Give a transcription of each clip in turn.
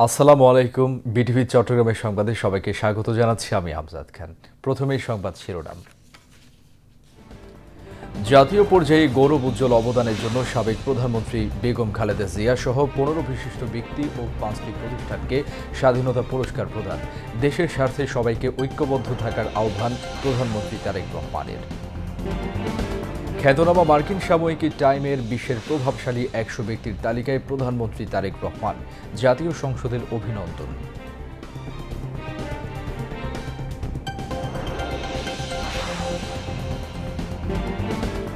আসসালামু আলাইকুম। বিটিভি চট্টগ্রামের সংবাদে সবাইকে স্বাগত জানাচ্ছি। আমি আমজাদ খান। প্রথমেই সংবাদ শিরোনাম। জাতীয় পর্যায়ে গৌরব উজ্জ্বল অবদানের জন্য সাবেক প্রধানমন্ত্রী বেগম খালেদা জিয়া সহ 15 বিশিষ্ট ব্যক্তি ও 5টি প্রতিষ্ঠানকে স্বাধীনতা পুরস্কার প্রদান। দেশের স্বার্থে সবাইকে ঐক্যবদ্ধ থাকার আহ্বান প্রধানমন্ত্রী তারেক রহমানের। খ্যাতনামা মার্কিন সাময়িকী টাইমের বিশ্বের প্রভাবশালী 100 ব্যক্তির তালিকায় প্রধানমন্ত্রী তারেক রহমান। জাতীয় সংসদের অভিনন্দন।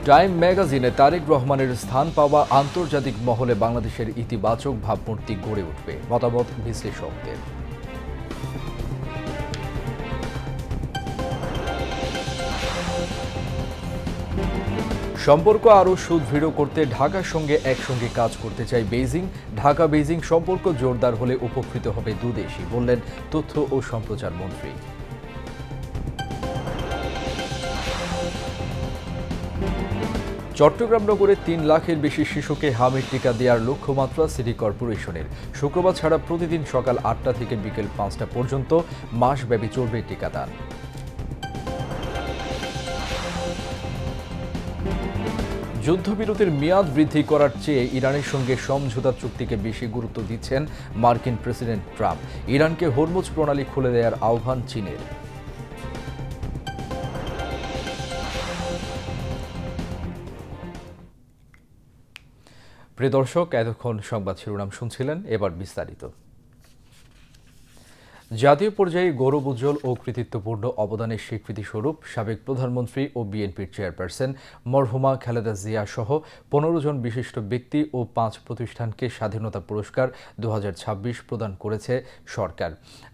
টাইম ম্যাগাজিনে তারেক রহমানের স্থান পাওয়া আন্তর্জাতিক মহলে বাংলাদেশের ইতিবাচক ভাবমূর্তি গড়ে উঠবে, মতামত বিশ্লেষকদের। সম্পর্ক আরও সুদৃঢ় করতে ঢাকার সঙ্গে একসঙ্গে কাজ করতে চায় বেইজিং। ঢাকা বেইজিং সম্পর্ক জোরদার হলে উপকৃত হবে দুদেশই, বললেন তথ্য ও সম্প্রচার মন্ত্রী। চট্টগ্রাম নগরে 3 লাখের বেশি শিশুকে হামির টিকা দেওয়ার লক্ষ্যমাত্রা সিটি কর্পোরেশনের। শুক্রবার ছাড়া প্রতিদিন সকাল 8টা থেকে বিকেল 5টা পর্যন্ত মাসব্যাপী চলবে টিকাদান। যুদ্ধবিরতির মেয়াদ বৃদ্ধি করার চেয়ে ইরানের সঙ্গে সমঝোতা চুক্তিকে বেশি গুরুত্ব দিচ্ছেন মার্কিন প্রেসিডেন্ট ট্রাম্প। ইরানকে হরমুজ প্রণালী খুলে দেওয়ার আহ্বান চীনের। প্রিয় দর্শক, এতক্ষণ সংবাদ শিরোনাম শুনছিলেন, এবার বিস্তারিত। জাতীয় পর্যায়ে গৌরব উজ্জ্বল ও কৃতিত্বপূর্ণ অবদানের স্বীকৃতিস্বরূপ সাবেক প্রধানমন্ত্রী ও বিএনপির চেয়ারপারসন মরহুমা খালেদা জিয়া সহ 15 জন বিশিষ্ট ব্যক্তি ও 5 প্রতিষ্ঠানকে স্বাধীনতা পুরস্কার 2026 প্রদান করেছে সরকার।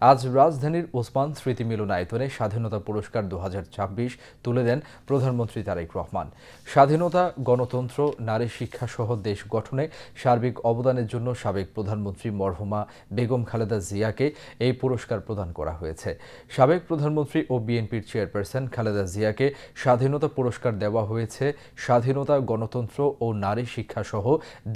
আজ রাজধানীর ওসমান স্মৃতি মিলনায়তনে স্বাধীনতা পুরস্কার 2026 তুলে দেন প্রধানমন্ত্রী তারেক রহমান। স্বাধীনতা, গণতন্ত্র, নারী শিক্ষা সহ দেশ গঠনে সার্বিক অবদানের জন্য সাবেক প্রধানমন্ত্রী মরহুমা বেগম খালেদা জিয়াকে এই পুরস্কার প্রদান করা হয়েছে। সাবেক প্রধানমন্ত্রী ও বিএনপির চেয়ারপারসন খালেদা জিয়াকে স্বাধীনতা পুরস্কার দেওয়া হয়েছে স্বাধীনতা, গণতন্ত্র ও নারী শিক্ষা সহ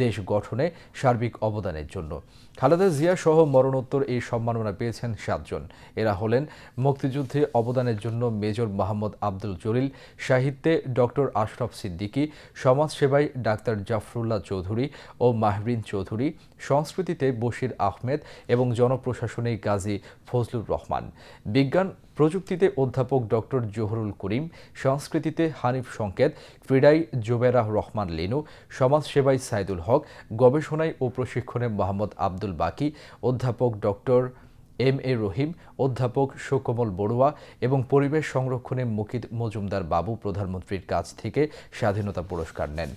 দেশ গঠনে সার্বিক অবদানের জন্য। খালেদা জিয়া সহ মরণোত্তর এই সম্মাননা পেয়েছেন 7 জন। এরা হলেন মুক্তিযুদ্ধে অবদানের জন্য মেজর মোহাম্মদ আব্দুল জলিল, সাহিত্যে ডক্টর আশরাফ সিদ্দিকী, সমাজসেবায় ডাক্তার জাফরুল্লাহ চৌধুরী ও মাহরিন চৌধুরী, সংস্কৃতিতে বশির আহমেদ এবং জনপ্রশাসনে গাজী ফজলুর রহমান, বিজ্ঞান প্রযুক্তিতে অধ্যাপক ডক্টর জহুরুল করিম, সংস্কৃতিতে হানিফ সংকেত, ক্রীড়ায় জোবেরা রহমান লিনু, সমাজসেবায় সাইদুল হক, গবেষণায় ও প্রশিক্ষণে মোহাম্মদ আব্দুল বাকি, অধ্যাপক ডক্টর এম.এ. রহিম, অধ্যাপক সুকোমল বড়ুয়া এবং পরিবেশ সংরক্ষণে মুকিত মজুমদার বাবু প্রধানমন্ত্রীর কাছ থেকে স্বাধীনতা পুরস্কার নেন।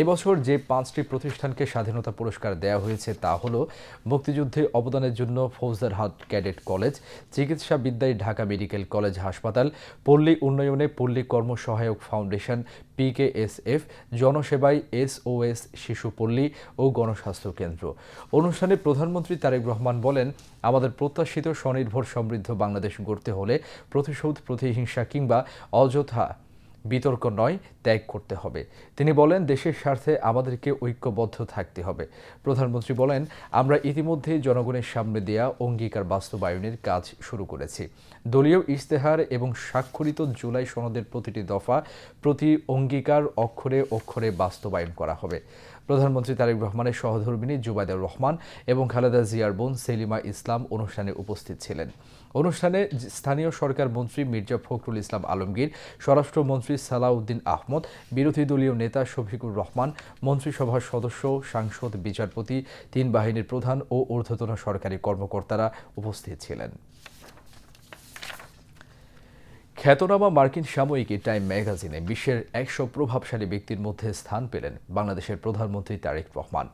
এই বছর যে 5টি প্রতিষ্ঠানকে স্বাধীনতা পুরস্কার দেওয়া হয়েছে তা হল মুক্তিযুদ্ধে অবদানের জন্য ফৌজদারহাট ক্যাডেট কলেজ, চিকিৎসা বিদ্যায় ঢাকা মেডিকেল কলেজ হাসপাতাল, পল্লী উন্নয়নে পল্লী কর্মসহায়ক ফাউন্ডেশন PKSF, জনসেবায় SOS শিশু পল্লী ও গণস্বাস্থ্য কেন্দ্র। অনুষ্ঠানে প্রধানমন্ত্রী তারেক রহমান বলেন, আমাদের প্রত্যাশিত স্বনির্ভর সমৃদ্ধ বাংলাদেশ গড়তে হলে প্রতিশোধ, প্রতিহিংসা কিংবা অযথা বিতর্ক নয়, ত্যাগ করতে হবে। তিনি বলেন, দেশের স্বার্থে আমাদেরকে ঐক্যবদ্ধ থাকতে হবে। প্রধানমন্ত্রী বলেন, আমরা ইতিমধ্যেই জনগণের সামনে দেয়া অঙ্গীকার বাস্তবায়নের কাজ শুরু করেছি। দলীয় ইশতেহার এবং স্বাক্ষরিত জুলাই সনদের প্রতিটি দফা, প্রতি অঙ্গীকার অক্ষরে অক্ষরে বাস্তবায়ন করা হবে। প্রধানমন্ত্রী তারেক রহমানের সহধর্মিণী জুবাইদা রহমান এবং খালেদা জিয়ার বোন সেলিমা ইসলাম অনুষ্ঠানে উপস্থিত ছিলেন। অনুষ্ঠানে স্থানীয় সরকার মন্ত্রী মির্জা ফখরুল ইসলাম আলমগীর, স্বরাষ্ট্রমন্ত্রী সালাউদ্দিন আহমদ, বিরোধী দলীয় নেতা শফিকুর রহমান, মন্ত্রিসভার সদস্য, সাংসদ, বিচারপতি, 3 বাহিনীর প্রধান ও ঊর্ধ্বতন সরকারি কর্মকর্তারা উপস্থিত ছিলেন। খ্যাতনামা মার্কিন সাময়িকী টাইম ম্যাগাজিনে বিশ্বের 100 প্রভাবশালী ব্যক্তির মধ্যে স্থান পেলেন বাংলাদেশের প্রধানমন্ত্রী তারেক রহমান।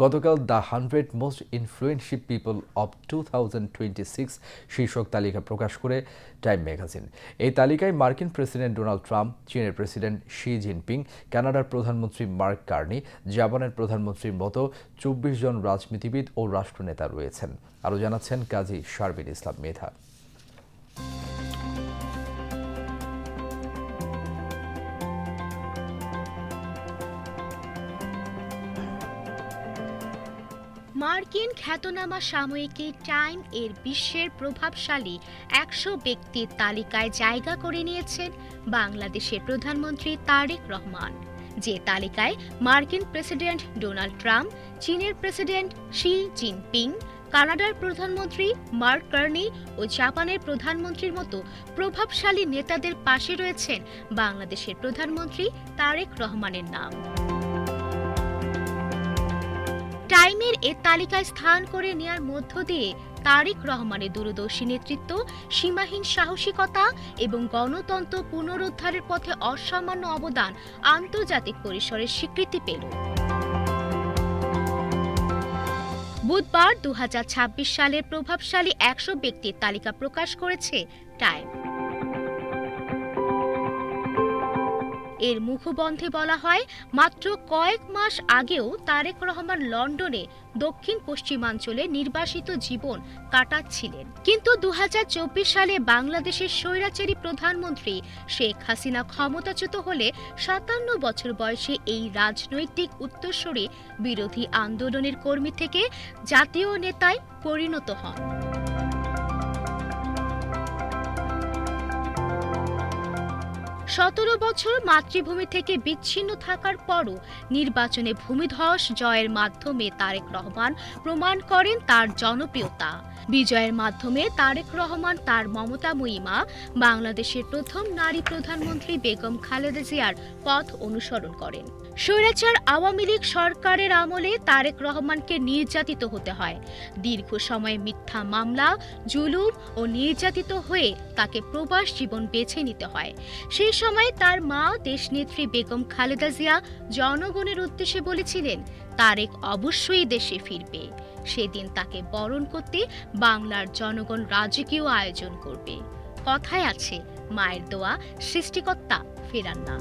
গতকাল the 100 most influential people of 2026 শীর্ষক তালিকা প্রকাশ করে টাইম ম্যাগাজিন। এই তালিকায় মার্কিন প্রেসিডেন্ট ডোনাল্ড ট্রাম্প, চীনের প্রেসিডেন্ট শি জিনপিং, কানাডার প্রধানমন্ত্রী মার্ক কার্নি, জাপানের প্রধানমন্ত্রীর মতো 24 জন রাজনীতিবিদ ও রাষ্ট্রনেতা রয়েছেন। আরও জানাচ্ছেন কাজী শারবিন ইসলাম মেধা। মার্কিন খ্যাতনামা সাময়িকী টাইম এর বিশ্বের প্রভাবশালী ১০০ ব্যক্তির তালিকায় জায়গা করে নিয়েছেন বাংলাদেশের প্রধানমন্ত্রী তারেক রহমান, যে তালিকায় মার্কিন প্রেসিডেন্ট ডোনাল্ড ট্রাম্প, চীনের প্রেসিডেন্ট শি জিনপিং, কানাডার প্রধানমন্ত্রী মার্ক কার্নি ও জাপানের প্রধানমন্ত্রীর মতো প্রভাবশালী নেতাদের পাশে রয়েছেন বাংলাদেশের প্রধানমন্ত্রী তারেক রহমানের নাম। টাইমের এ তালিকায় স্থান করে নেয়ার মধ্য দিয়ে তারেক রহমানের দূরদর্শী নেতৃত্ব, সীমাহীন সাহসিকতা এবং গণতন্ত্র পুনরুদ্ধারের পথে অসামান্য অবদান আন্তর্জাতিক পরিসরে স্বীকৃতি পেল। বুধবার ২০২৬ সালের প্রভাবশালী ১০০ ব্যক্তির তালিকা প্রকাশ করেছে টাইম। এর মুখবন্ধে বলা হয়, মাত্র কয়েক মাস আগেও তারেক রহমান লন্ডনে দক্ষিণ পশ্চিমাঞ্চলে নির্বাসিত জীবন কাটাচ্ছিলেন, কিন্তু ২০২৪ সালে বাংলাদেশের স্বৈরাচারী প্রধানমন্ত্রী শেখ হাসিনা ক্ষমতাচ্যুত হলে ৫৭ বছর বয়সে এই রাজনৈতিক উত্তরসূরি বিরোধী আন্দোলনের কর্মী থেকে জাতীয় নেতায় পরিণত হন। ১৭ বছর মাতৃভূমি থেকে বিচ্ছিন্ন থাকার পরও নির্বাচনে ভূমিধস জয়ের মাধ্যমে তারেক রহমান প্রমাণ করেন তার জনপ্রিয়তা। বিজয়ের মাধ্যমে তারেক রহমান তার মমতাময়ী মা, বাংলাদেশের প্রথম নারী প্রধানমন্ত্রী বেগম খালেদা জিয়ার পথ অনুসরণ করেন। স্বৈরাচার আওয়ামী লীগ সরকারের আমলে তারেক রহমানকে নির্যাতিত হতে হয়। দীর্ঘ সময় মিথ্যা মামলা, জুলুম ও নির্যাতিত হয়ে তাকে প্রবাস জীবন বেছে নিতে হয়। সেই সময় তার মা দেশনেত্রী বেগম খালেদা জিয়া জনগণের উদ্দেশ্যে বলেছিলেন, তারেক অবশ্যই দেশে ফিরবে। সেদিন তাকে বরণ করতে বাংলার জনগণ রাজকীয় আয়োজন করবে। কথায় আছে, মায়ের দোয়া সৃষ্টিকর্তা ফেরান না।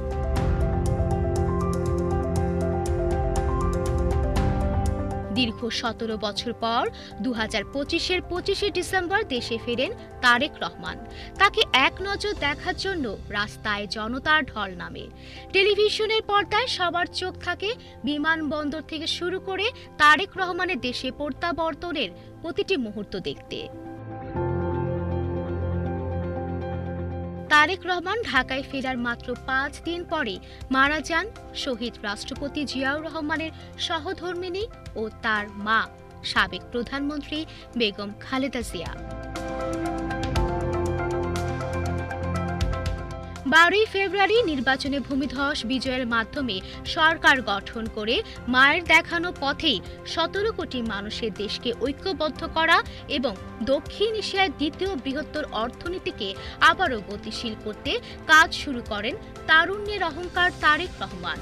দীর্ঘ ১৭ বছর পর ২০২৫-এর ২৫শে ডিসেম্বর দেশে ফেরেন তারেক রহমান। তাকে এক নজর দেখার জন্য রাস্তায় জনতার ঢল নামে। টেলিভিশনের পর্দায় সবার চোখ থাকে বিমানবন্দর থেকে শুরু করে তারেক রহমানের দেশে প্রত্যাবর্তনের প্রতিটি মুহূর্ত দেখতে। তারেক রহমান ঢাকায় ফেরার মাত্র ৫ দিন পরে মারা যান শহীদ রাষ্ট্রপতি জিয়াউর রহমানের সহধর্মিণী ও তার মা, সাবেক প্রধানমন্ত্রী বেগম খালেদা জিয়া। ১২ই ফেব্রুয়ারি নির্বাচনে ভূমিধস বিজয়ের মাধ্যমে সরকার গঠন করে মায়ের দেখানো পথেই ১৭ কোটি মানুষের দেশকে ঐক্যবদ্ধ করা এবং দক্ষিণ এশিয়ার দ্বিতীয় বৃহত্তর অর্থনীতিকে আবারও গতিশীল করতে কাজ শুরু করেন তারুণ্যের অহংকার তারেক রহমান।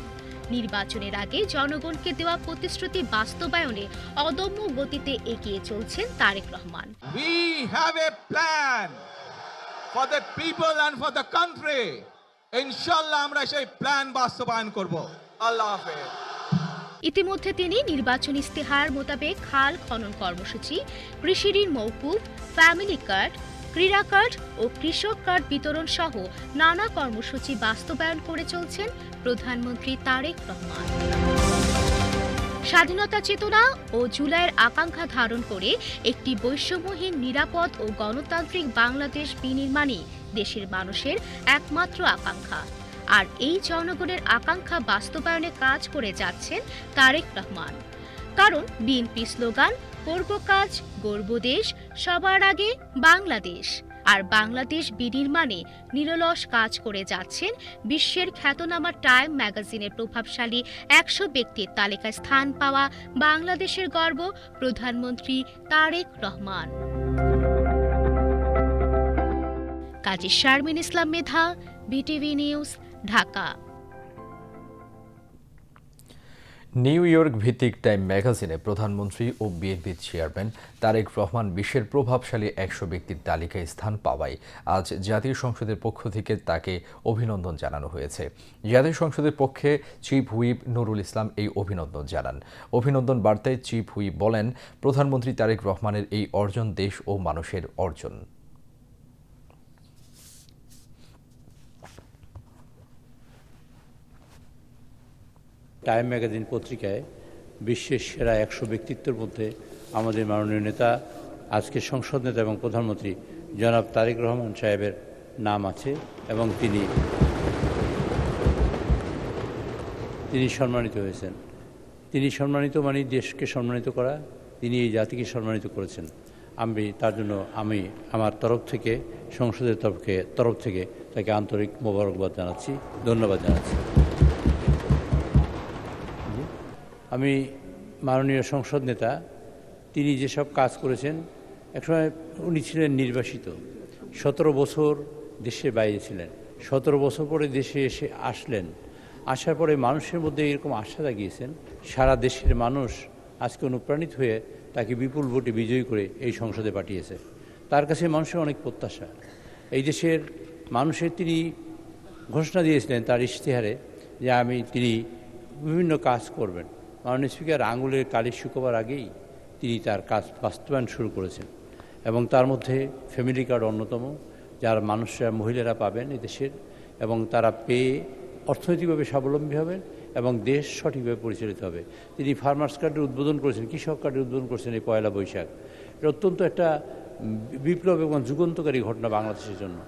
নির্বাচনের আগে জনগণকে দেওয়া প্রতিশ্রুতি বাস্তবায়নে অদম্য গতিতে এগিয়ে চলছেন Tarique Rahman. We have a plan for the people and for the country. ইনশাআল্লাহ আমরা সেই প্ল্যান বাস্তবায়ন করব। আল্লাহ হাফেজ। ইতিমধ্যে তিনি নির্বাচনী ইস্তেহার মোতাবেক খাল খনন কর্মসূচি, কৃষি ঋণ মওকুফ, ফ্যামিলি কার্ড, ক্রীড়া কার্ড ও কৃষক কার্ড বিতরণ সহ নানা কর্মসূচি বাস্তবায়ন করে চলছেন প্রধানমন্ত্রী তারেক রহমান। স্বাধীনতা চেতনা ও জুলাইয়ের আকাঙ্ক্ষা ধারণ করে একটি বৈষম্যহীন, নিরাপদ ও গণতান্ত্রিক বাংলাদেশ বিনির্মাণই দেশের মানুষের একমাত্র আকাঙ্ক্ষা। আর এই জনগণের আকাঙ্ক্ষা বাস্তবায়নে কাজ করে যাচ্ছেন তারেক রহমান। কারণ বিএনপি স্লোগান, করব কাজ, গর্ব দেশ, সবার আগে বাংলাদেশ। আর বাংলাদেশ বিনির্মাণে নিরলস কাজ করে যাচ্ছেন বিশ্বের খ্যাতনামা টাইম ম্যাগাজিনের প্রভাবশালী ১০০ ব্যক্তির তালিকায় স্থান পাওয়া বাংলাদেশের গর্ব প্রধানমন্ত্রী Tarique Rahman. Kazi Sharmin Islam Medha, BTV news, Dhaka. New York ভিত্তিক টাইম ম্যাগাজিনে প্রধানমন্ত্রী ও বিএনপির চেয়ারম্যান তারেক রহমান বিশ্বের প্রভাবশালী ১০০ ব্যক্তির তালিকায় স্থান পাওয়ায় আজ জাতীয় সংসদের পক্ষ থেকে তাকে অভিনন্দন জানানো হয়েছে। জাতীয় সংসদের পক্ষে চিফ হুইপ নুরুল ইসলাম এই অভিনন্দন জানান। অভিনন্দন বার্তায় চিফ হুইপ বলেন, প্রধানমন্ত্রী তারেক রহমানের এই অর্জন দেশ ও মানুষের অর্জন। টাইম ম্যাগাজিন পত্রিকায় বিশ্বের সেরা ১০০ ব্যক্তিত্বের মধ্যে আমাদের মাননীয় নেতা, আজকের সংসদ নেতা এবং প্রধানমন্ত্রী জনাব তারেক রহমান সাহেবের নাম আছে এবং তিনি সম্মানিত হয়েছেন। তিনি সম্মানিত মানে দেশকে সম্মানিত করা, তিনি এই জাতিকে সম্মানিত করেছেন। আমি তার জন্য আমার তরফ থেকে, সংসদের তরফ থেকে তাকে আন্তরিক মোবারকবাদ জানাচ্ছি, ধন্যবাদ জানাচ্ছি। আমি মাননীয় সংসদ নেতা, তিনি যেসব কাজ করেছেন, একসময় উনি ছিলেন নির্বাসিত, 17 বছর দেশের বাইরে ছিলেন, 17 বছর পরে দেশে এসে আসার পরে মানুষের মধ্যে এরকম আশা জাগিয়েছেন, সারা দেশের মানুষ আজকে অনুপ্রাণিত হয়ে তাকে বিপুল ভোটে বিজয়ী করে এই সংসদে পাঠিয়েছে। তার কাছে মানুষের অনেক প্রত্যাশা। এই দেশের মানুষের তিনি ঘোষণা দিয়েছিলেন তার ইশতেহারে যে তিনি বিভিন্ন কাজ করবেন। মাননীয় স্পিকার, আঙুলের কালি শুকোবার আগেই তিনি তার কাজ বাস্তবায়ন শুরু করেছেন এবং তার মধ্যে ফ্যামিলি কার্ড অন্যতম, যার মহিলারা পাবেন এই দেশের, এবং তারা পেয়ে অর্থনৈতিকভাবে স্বাবলম্বী হবেন এবং দেশ সঠিকভাবে পরিচালিত হবে। তিনি ফার্মার্স কার্ডের উদ্বোধন করেছেন, কৃষক কার্ডের উদ্বোধন করেছেন এই 1 বৈশাখ। এটা অত্যন্ত একটা বিপ্লব এবং যুগান্তকারী ঘটনা বাংলাদেশের জন্য।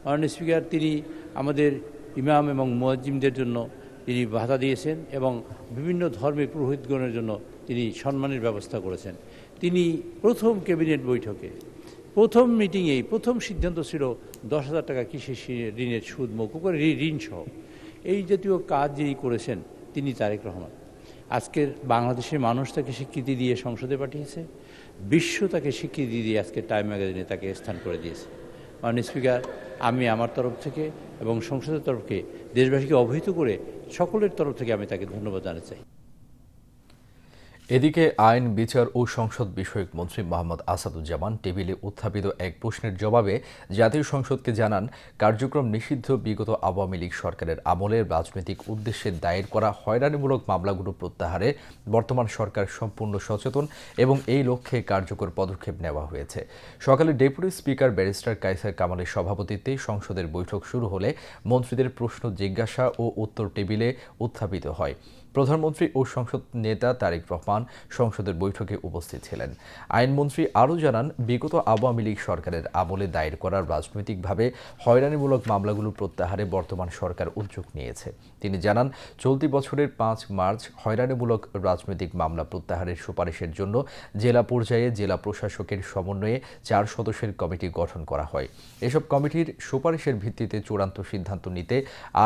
মাননীয় স্পিকার, তিনি আমাদের ইমাম এবং মুয়াজ্জিমদের জন্য তিনি ভাতা দিয়েছেন এবং বিভিন্ন ধর্মের পুরোহিতগণের জন্য তিনি সম্মানের ব্যবস্থা করেছেন। তিনি প্রথম ক্যাবিনেট বৈঠকে, প্রথম মিটিংয়েই প্রথম সিদ্ধান্ত ছিল 10,000 টাকা কৃষি ঋণের সুদ মওকুফ করে, ঋণ সহ। এই জাতীয় কাজ যিনি করেছেন তিনি তারেক রহমান। আজকের বাংলাদেশের মানুষ তাকে স্বীকৃতি দিয়ে সংসদে পাঠিয়েছে, বিশ্ব তাকে স্বীকৃতি দিয়ে আজকে টাইম ম্যাগাজিনে তাকে স্থান করে দিয়েছে। মাননীয় স্পিকার, আমি আমার তরফ থেকে এবং সংসদের তরফকে দেশবাসীকে অবহিত করে সকলের তরফ থেকে আমি তাকে ধন্যবাদ জানাতে চাই। এদিকে আইন, বিচার ও সংসদ বিষয়ক মন্ত্রী মোহাম্মদ আসাদুজ্জামান টেবিলে উত্থাপিত এক প্রশ্নের জবাবে জাতীয় সংসদকে জানান, কার্যক্রম নিষিদ্ধ বিগত আওয়ামী লীগ সরকারের আমলে রাজনৈতিক উদ্দেশ্যে দায়ের করা হয়রানিমূলক মামলাগুলো প্রত্যাহারে বর্তমান সরকার সম্পূর্ণ সচেতন এবং এই লক্ষ্যে কার্যকর পদক্ষেপ নেওয়া হয়েছে। সকালে ডেপুটি স্পিকার ব্যারিস্টার কায়সার কামালের সভাপতিত্বে সংসদের বৈঠক শুরু হলে মন্ত্রীদের প্রশ্ন জিজ্ঞাসা ও উত্তর টেবিলে উত্থাপিত হয়। প্রধানমন্ত্রী ও সংসদ নেতা তারেক রহমান সংসদের বৈঠকে উপস্থিত ছিলেন। আইনমন্ত্রী আরও জানান, বিগত আওয়ামী লীগ সরকারের আমলে দায়ের করা রাজনৈতিকভাবে হয়রানিমূলক মামলাগুলো প্রত্যাহারে বর্তমান সরকার উদ্যোগ নিয়েছে। তিনি জানান, চলতি বছরের 5 মার্চ হয়রানিমূলক রাজনৈতিক মামলা প্রত্যাহারের সুপারিশের জন্য জেলা পর্যায়ে জেলা প্রশাসকের সমন্বয়ে 4 সদস্যের কমিটি গঠন করা হয়। এসব কমিটির সুপারিশের ভিত্তিতে চূড়ান্ত সিদ্ধান্ত নিতে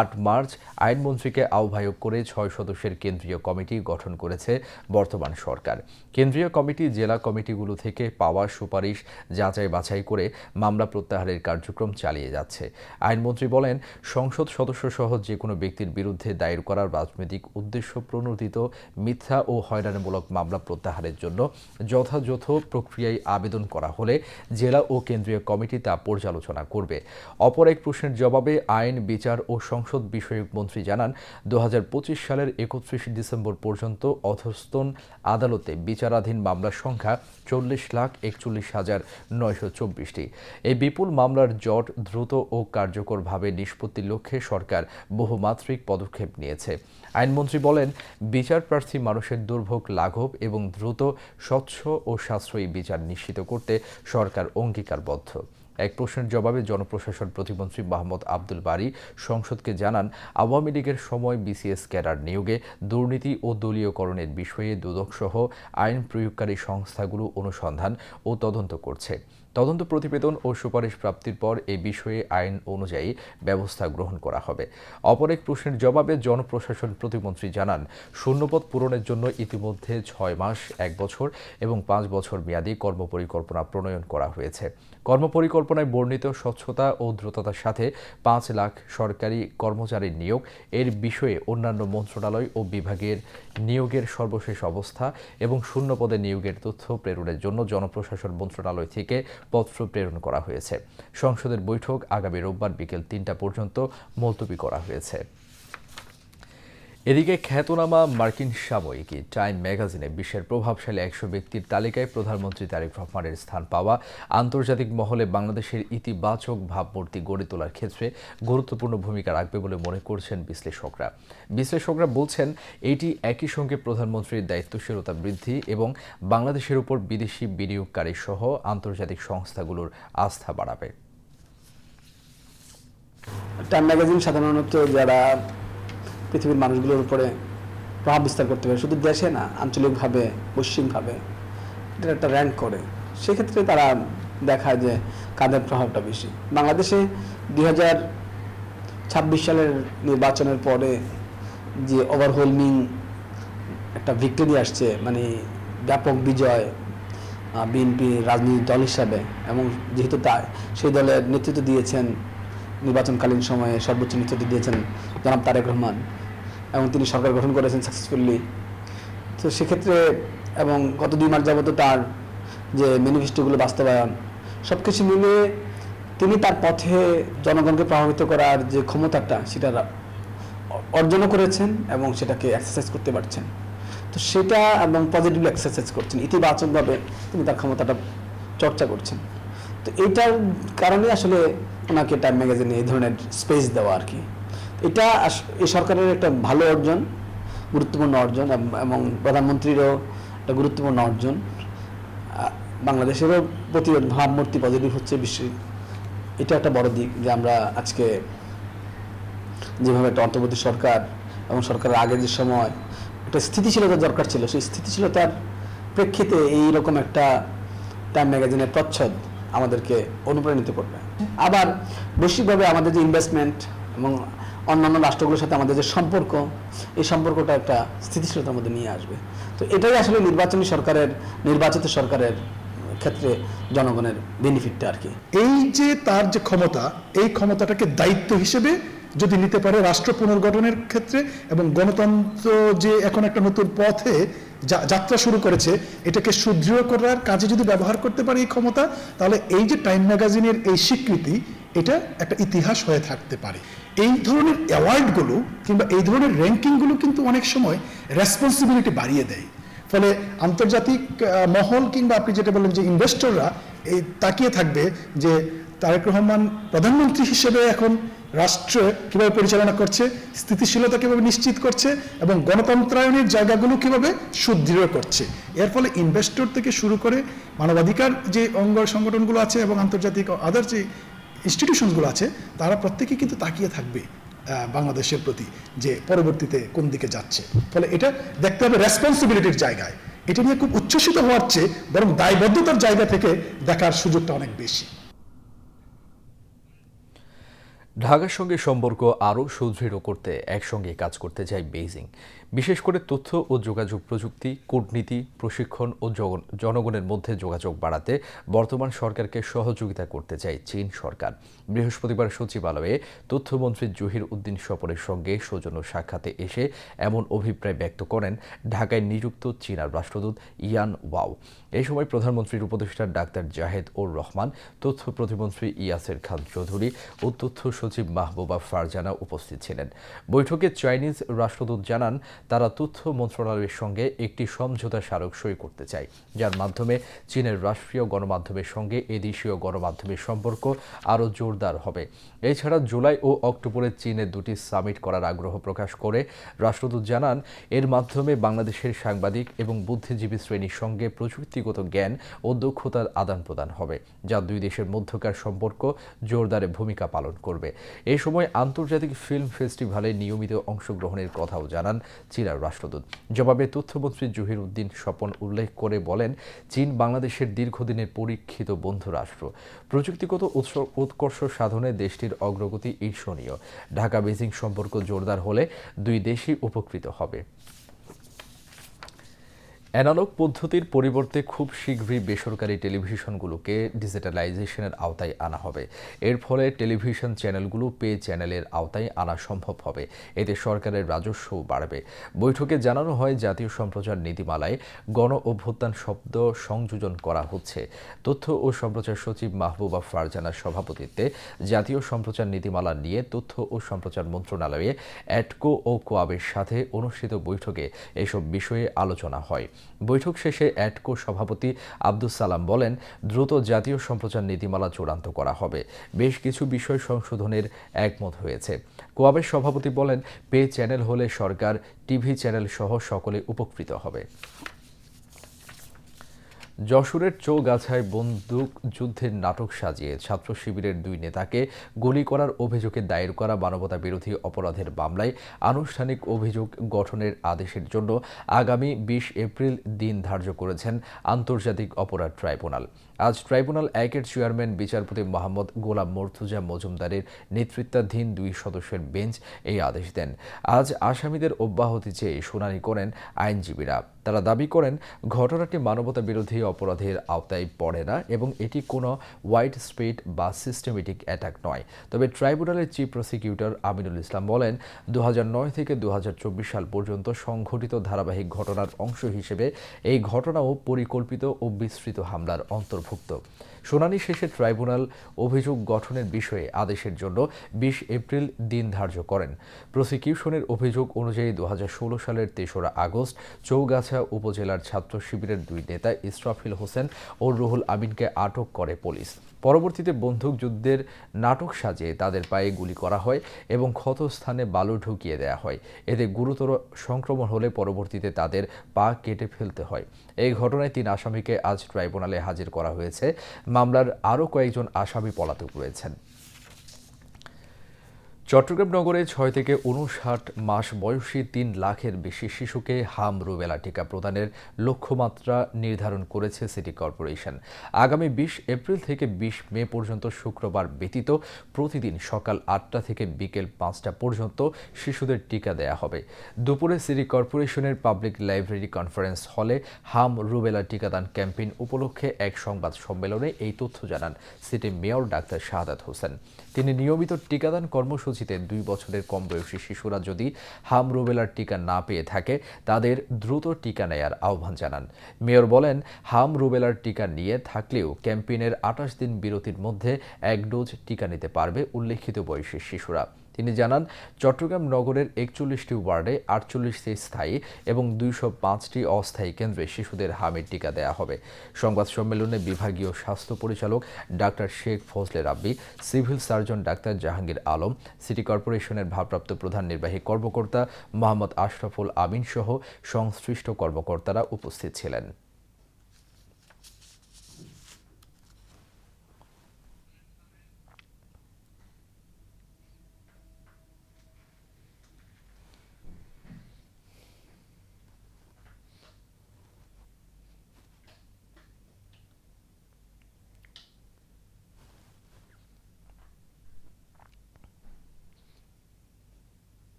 8 মার্চ আইনমন্ত্রীকে আহ্বায়ক করে 6 সদস্যের কেন্দ্রীয় কমিটি গঠন করেছে বর্তমান সরকার। কেন্দ্রীয় কমিটি জেলা কমিটিগুলো থেকে পাওয়া সুপারিশ যাচাই বাছাই করে মামলা প্রত্যাহারের কার্যক্রম চালিয়ে যাচ্ছে। আইনমন্ত্রী বলেন, সংসদ সদস্য সহ যে কোনো ব্যক্তির বিরুদ্ধে দায়ের করা রাজনৈতিক উদ্দেশ্য প্রণোদিত মিথ্যা ও হয়রানিমূলক মামলা প্রত্যাহারের জন্য যথাযথ প্রক্রিয়ায় আবেদন করা হলে জেলা ও কেন্দ্রীয় কমিটি তা পর্যালোচনা করবে। অপর এক প্রশ্নের জবাবে আইন, বিচার ও সংসদ বিষয়ক মন্ত্রী জানান, 2025 সালের 31 ডিসেম্বর পর্যন্ত অধস্তন আদালতে বিচারাধীন মামলার সংখ্যা 40,41,924টি। এই বিপুল মামলার জট দ্রুত ও কার্যকরভাবে নিষ্পত্তির লক্ষ্যে সরকার বহুমাত্রিক পদক্ষেপ নিয়েছে। আইনমন্ত্রী বলেন, বিচার প্রার্থী মানুষের দুর্ভোগ লাঘব এবং দ্রুত, স্বচ্ছ ও সাশ্রয়ী বিচার নিশ্চিত করতে সরকার অঙ্গীকারবদ্ধ। এক প্রশ্নের জবাবে জনপ্রশাসন প্রতিমন্ত্রী মোহাম্মদ আব্দুল বারী সংসদকে জানান, আওয়ামী লীগের সময় বিসিএস ক্যাডার নিয়োগে দুর্নীতি ও দলীয়করণের বিষয়ে দুদকসহ আইন প্রয়োগকারী সংস্থাগুলো অনুসন্ধান ও তদন্ত করছে। তদন্ত প্রতিবেদন ও সুপারিশ প্রাপ্তির পর এই বিষয়ে আইন অনুযায়ী ব্যবস্থা গ্রহণ করা হবে। অপর এক প্রশ্নের জবাবে জনপ্রশাসন প্রতিমন্ত্রী জানান, শূন্যপদ পূরণের জন্য ইতিমধ্যে 6 মাস, 1 বছর এবং 5 বছর মেয়াদী কর্মপরিকল্পনা প্রণয়ন করা হয়েছে। কর্মপরিকল্পনায় বর্ণিত স্বচ্ছতা ও দ্রুততার সাথে 5 লাখ সরকারি কর্মচারীর নিয়োগ, এর বিষয়ে অন্যান্য মন্ত্রণালয় ও বিভাগের নিয়োগের সর্বশেষ অবস্থা এবং শূন্যপদে নিয়োগের তথ্য প্রেরণের জন্য জনপ্রশাসন মন্ত্রণালয় থেকে পত্র প্রেরণ করা হয়েছে। সংসদের বৈঠক আগামী রোববার বিকেল 3টা পর্যন্ত মুলতবি করা হয়েছে। এদিকে খ্যাতনামা মার্কিন সাময়িকী টাইম ম্যাগাজিনে বিশ্বের প্রভাবশালী 100 ব্যক্তির তালিকায় প্রধানমন্ত্রী তারেক রহমানের স্থান পাওয়া আন্তর্জাতিক মহলে বাংলাদেশের ইতিবাচক ভাবমূর্তি গড়ে তোলার ক্ষেত্রে গুরুত্বপূর্ণ ভূমিকা রাখবে বলে মনে করছেন বিশ্লেষকরা। বিশ্লেষকরা বলছেন এটি একই সঙ্গে প্রধানমন্ত্রীর দায়িত্বশীলতা বৃদ্ধি এবং বাংলাদেশের উপর বিদেশি বিনিয়োগকারী সহ আন্তর্জাতিক সংস্থাগুলোর আস্থা বাড়াবে। টাইম ম্যাগাজিন সাধারণত যারা পৃথিবীর মানুষগুলোর উপরে প্রভাব বিস্তার করতে পারে, শুধু দেশে না, আঞ্চলিকভাবে, বৈশ্বিকভাবে এটা একটা র্যাঙ্ক করে। সেক্ষেত্রে তারা দেখায় যে কাদের প্রভাবটা বেশি। বাংলাদেশে 2026 সালের নির্বাচনের পরে যে ওভারহোলমিং একটা ভিক্টোরি আসছে, মানে ব্যাপক বিজয় বিএনপি রাজনৈতিক দল হিসাবে, এবং যেহেতু সেই দলের নেতৃত্ব দিয়েছেন নির্বাচনকালীন সময়ে সর্বোচ্চ নেতৃত্ব দিয়েছেন জনাব তারেক রহমান, এবং তিনি সরকার গঠন করেছেন সাকসেসফুলি। তো সেক্ষেত্রে এবং গত 2 মাস যাবত তার যে ম্যানিফেস্টোগুলো বাস্তবায়ন, সব কিছু মিলে তিনি তার পথে জনগণকে প্রভাবিত করার যে ক্ষমতাটা সেটা অর্জনও করেছেন এবং সেটাকে এক্সারসাইজ করতে পারছেন। তো সেটা এবং পজিটিভলি এক্সারসাইজ করছেন, ইতিবাচকভাবে তিনি তার ক্ষমতাটা চর্চা করছেন। তো এইটার কারণে আসলে ওনাকে টাইম ম্যাগাজিনে এই ধরনের স্পেস দেওয়া আর কি। এটা এই সরকারের একটা ভালো অর্জন, গুরুত্বপূর্ণ অর্জন, এবং প্রধানমন্ত্রীরও একটা গুরুত্বপূর্ণ অর্জন। বাংলাদেশেরও প্রতি ভাবমূর্তি পজিটিভ হচ্ছে বিশ্বে। এটা একটা বড় দিক যে আমরা আজকে যেভাবে একটা অন্তর্বর্তী সরকার এবং সরকারের আগে যে সময় একটা স্থিতিশীলতা দরকার ছিল, সেই স্থিতিশীলতার প্রেক্ষিতে এইরকম একটা টাইম ম্যাগাজিনের প্রচ্ছদ আমাদেরকে অনুপ্রাণিত করবে। আবার বৈশ্বিকভাবে আমাদের যে ইনভেস্টমেন্ট এবং অন্যান্য রাষ্ট্রগুলোর সাথে আমাদের যে সম্পর্ক, এই সম্পর্কটা একটা স্থিতিশীলতার মধ্যে নিয়ে আসবে। তো এটাই আসলে নির্বাচিত সরকারের ক্ষেত্রে জনগণের বেনিফিটটা আর কি। এই যে তার যে ক্ষমতা, এই ক্ষমতাটাকে দায়িত্ব হিসেবে যদি নিতে পারে রাষ্ট্র পুনর্গঠনের ক্ষেত্রে, এবং গণতন্ত্র যে এখন একটা নতুন পথে যাত্রা শুরু করেছে, এটাকে সুদৃঢ় করার কাজে যদি ব্যবহার করতে পারে এই ক্ষমতা, তাহলে এই যে টাইম ম্যাগাজিনের এই স্বীকৃতি, এটা একটা ইতিহাস হয়ে থাকতে পারে। এই ধরনের অ্যাওয়ার্ডগুলো কিংবা এই ধরনের র্যাঙ্কিংগুলো কিন্তু অনেক সময় রেসপন্সিবিলিটি বাড়িয়ে দেয়। ফলে আন্তর্জাতিক মহল কিংবা আপনি যেটা বললেন যে ইনভেস্টররা এই তাকিয়ে থাকবে যে তারেক রহমান প্রধানমন্ত্রী হিসেবে এখন রাষ্ট্র কিভাবে পরিচালনা করছে, স্থিতিশীলতা কিভাবে নিশ্চিত করছে, এবং গণতন্ত্রায়নের জায়গাগুলো কিভাবে সুদৃঢ় করছে। এর ফলে ইনভেস্টর থেকে শুরু করে মানবাধিকার যে অঙ্গ সংগঠনগুলো আছে এবং আন্তর্জাতিক আদার যে ইনস্টিটিউশনগুলো আছে, তারা প্রত্যেকেই কিন্তু তাকিয়ে থাকবে বাংলাদেশের প্রতি যে পরবর্তীতে কোন দিকে যাচ্ছে। ফলে এটা দেখতে হবে রেসপন্সিবিলিটির জায়গায়, এটা নিয়ে খুব উচ্ছ্বসিত হওয়ার চেয়ে বরং দায়বদ্ধতার জায়গা থেকে দেখার সুযোগটা অনেক বেশি। ঢাকার সঙ্গে সম্পর্ক আরও সুদৃঢ় করতে একসঙ্গে কাজ করতে চায় বেইজিং। বিশেষ করে তথ্য ও যোগাযোগ প্রযুক্তি, কূটনীতি, প্রশিক্ষণ ও জনগণের মধ্যে যোগাযোগ বাড়াতে বর্তমান সরকারকে সহযোগিতা করতে চায় চীন সরকার। বৃহস্পতিবার সচিবালয়ে তথ্যমন্ত্রী জহির উদ্দিন স্বপনের সঙ্গে সৌজন্য সাক্ষাতে এসে এমন অভিপ্রায় ব্যক্ত করেন ঢাকায় নিযুক্ত চীনা রাষ্ট্রদূত ইয়ান ওয়াও। এই সময় প্রধানমন্ত্রীর উপদেষ্টা ডাক্তার জাহেদ উর রহমান, তথ্য প্রতিমন্ত্রী ইয়াসের খান চৌধুরী ও তথ্য সচিব মাহবুবা ফারজানা উপস্থিত ছিলেন। বৈঠকে চাইনিজ রাষ্ট্রদূত জানান তারা তথ্য মন্ত্রণালয়ের সঙ্গে একটি সমঝোতা স্মারক সই করতে চায়, যার মাধ্যমে চীনের রাষ্ট্রীয় গণমাধ্যমের সঙ্গে এদেশীয় গণমাধ্যমের সম্পর্ক আরও জোরদার হবে। এছাড়া জুলাই ও অক্টোবরে চীনে 2টি সামিট করার আগ্রহ প্রকাশ করে রাষ্ট্রদূত জানান এর মাধ্যমে বাংলাদেশের সাংবাদিক এবং বুদ্ধিজীবী শ্রেণীর সঙ্গে প্রযুক্তিগত জ্ঞান ও দক্ষতার আদান প্রদান হবে, যা দুই দেশের মধ্যকার সম্পর্ক জোরদারে ভূমিকা পালন করবে। এই সময় আন্তর্জাতিক ফিল্ম ফেস্টিভ্যালে নিয়মিত অংশগ্রহণের কথাও জানান চীনা রাষ্ট্রদূত। জবাবে তথ্যমন্ত্রী জহির উদ্দিন স্বপন উল্লেখ করে বলেন, চীন বাংলাদেশের দীর্ঘদিনের পরীক্ষিত বন্ধু রাষ্ট্র। প্রযুক্তিগত উৎকর্ষ সাধনে দেশটির অগ্রগতি ঈর্ষণীয়। ঢাকা বেইজিং সম্পর্ক জোরদার হলে দুই দেশই উপকৃত হবে। অ্যানালগ পদ্ধতির পরিবর্তে খুব শীঘ্রই বেসরকারি টেলিভিশনগুলোকে ডিজিটালাইজেশনের আওতায় আনা হবে। এর ফলে টেলিভিশন চ্যানেলগুলো পে চ্যানেলের আওতায় আনা সম্ভব হবে। এতে সরকারের রাজস্বও বাড়বে। বৈঠকে জানানো হয়, জাতীয় সম্প্রচার নীতিমালায় গণ অভ্যুত্থান শব্দ সংযোজন করা হচ্ছে। তথ্য ও সম্প্রচার সচিব মাহবুবা ফারজানার সভাপতিত্বে জাতীয় সম্প্রচার নীতিমালা নিয়ে তথ্য ও সম্প্রচার মন্ত্রণালয়ে অ্যাটকো ও কোয়াবের সাথে অনুষ্ঠিত বৈঠকে এসব বিষয়ে আলোচনা হয়। বৈঠক শেষে অ্যাটকো সভাপতি আব্দুস সালাম বলেন, দ্রুত জাতীয় সম্প্রচার নীতিমালা চূড়ান্ত করা হবে। বেশ কিছু বিষয় সংশোধনের একমত হয়েছে। কোয়াবের সভাপতি বলেন, পে চ্যানেল হলে সরকার, টিভি চ্যানেল সহ সকলে উপকৃত হবে। যশোরের চৌগাছায় বন্দুক যুদ্ধের নাটক সাজিয়ে ছাত্র শিবিরের 2 নেতাকে গুলি করার অভিযোগে দায়ের করা মানবতাবিরোধী অপরাধের মামলায় আনুষ্ঠানিক অভিযোগ গঠনের আদেশের জন্য আগামী 20 এপ্রিল দিন ধার্য করেছেন আন্তর্জাতিক অপরাধ ট্রাইব্যুনাল। আজ ট্রাইব্যুনাল 1-এর চেয়ারম্যান বিচারপতি মোহাম্মদ গোলাম মর্তুজা মজুমদারের নেতৃত্বাধীন 2 সদস্যের বেঞ্চ এই আদেশ দেন। আজ আসামিদের অব্যাহতি চেয়ে শুনানি করেন আইনজীবীরা। তারা দাবি করেন, ঘটনাটি মানবতাবিরোধী অপরাধের আওতায় পড়ে না এবং এটি কোনো ওয়াইড স্প্রেড বা সিস্টেমেটিক অ্যাটাক নয়। তবে ট্রাইব্যুনালের চিফ প্রসিকিউটর আমিনুল ইসলাম বলেন, 2009 থেকে 2024 সাল পর্যন্ত সংঘটিত ধারাবাহিক ঘটনার অংশ হিসেবে এই ঘটনাও পরিকল্পিত ও বিস্তৃত হামলার অন্তর্ভুক্ত। শুনানি শেষে ট্রাইব্যুনাল অভিযোগ গঠনের বিষয়ে আদেশের জন্য 20 এপ্রিল দিন ধার্য করেন। প্রসিকিউশনের অভিযোগ অনুযায়ী 2016 সালের 3রা আগস্ট চৌগাছা উপজেলার ছাত্র শিবিরের 2 নেতা ইসরাফিল হোসেন ও রুহুল আমিনকে আটক করে পুলিশ। পরবর্তীতে বন্দুকযুদ্ধের নাটক সাজিয়ে তাদের পায়ে গুলি করা হয় এবং ক্ষতস্থানে বালু ঢুকিয়ে দেওয়া হয়। এতে গুরুতর সংক্রমণ হলে পরবর্তীতে তাদের পা কেটে ফেলতে হয়। এই ঘটনায় 3 আসামিকে আজ ট্রাইব্যুনালে হাজির করা হয়েছে। মামলার আরও কয়েকজন আসামি পলাতক রয়েছেন। চট্টগ্রাম নগরে 6 থেকে 59 মাস বয়সী 3 লাখের বেশি শিশুকে হাম রুবেলা টিকা প্রদানের লক্ষ্যমাত্রা নির্ধারণ করেছে সিটি কর্পোরেশন। আগামী 20 এপ্রিল থেকে 20 মে পর্যন্ত শুক্রবার ব্যতীত প্রতিদিন সকাল 8টা থেকে বিকেল 5টা পর্যন্ত শিশুদের টিকা দেয়া হবে। দুপুরে সিটি কর্পোরেশনের পাবলিক লাইব্রেরি কনফারেন্স হলে হাম রুবেলা টিকাদান ক্যাম্পেইন উপলক্ষে এক সংবাদ সম্মেলনে এই তথ্য জানান city mayor doctor Shahadat Hossain. তিনি নিয়মিত টিকাদান কর্মসূচিতে 2 বছরের কম বয়সী শিশুরা যদি হাম রুবেলার টিকা না পেয়ে থাকে তাদের দ্রুত টিকা নেয়ার আহ্বান জানান। মেয়র বলেন, হাম রুবেলার টিকা নিয়ে থাকলেও ক্যাম্পেইনের 28 দিন বিরতির মধ্যে 1 ডোজ টিকা নিতে পারবে উল্লেখিত বয়সী শিশুরা। তিনি জানান, চট্টগ্রাম নগরের 41টি ওয়ার্ডে 48টি স্থায়ী এবং 205টি অস্থায়ী কেন্দ্রে শিশুদের হামের টিকা দেওয়া হবে। সংবাদ সম্মেলনে বিভাগীয় স্বাস্থ্য পরিচালক doctor Sheikh Fazle Rabbi, civil surgeon doctor Jahangir Alam, city কর্পোরেশনের ভারপ্রাপ্ত প্রধান নির্বাহী কর্মকর্তা মোহাম্মদ আশরাফুল আমিন সহ সংশ্লিষ্ট কর্মকর্তারা উপস্থিত ছিলেন।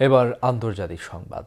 এবার আন্তর্জাতিক সংবাদ।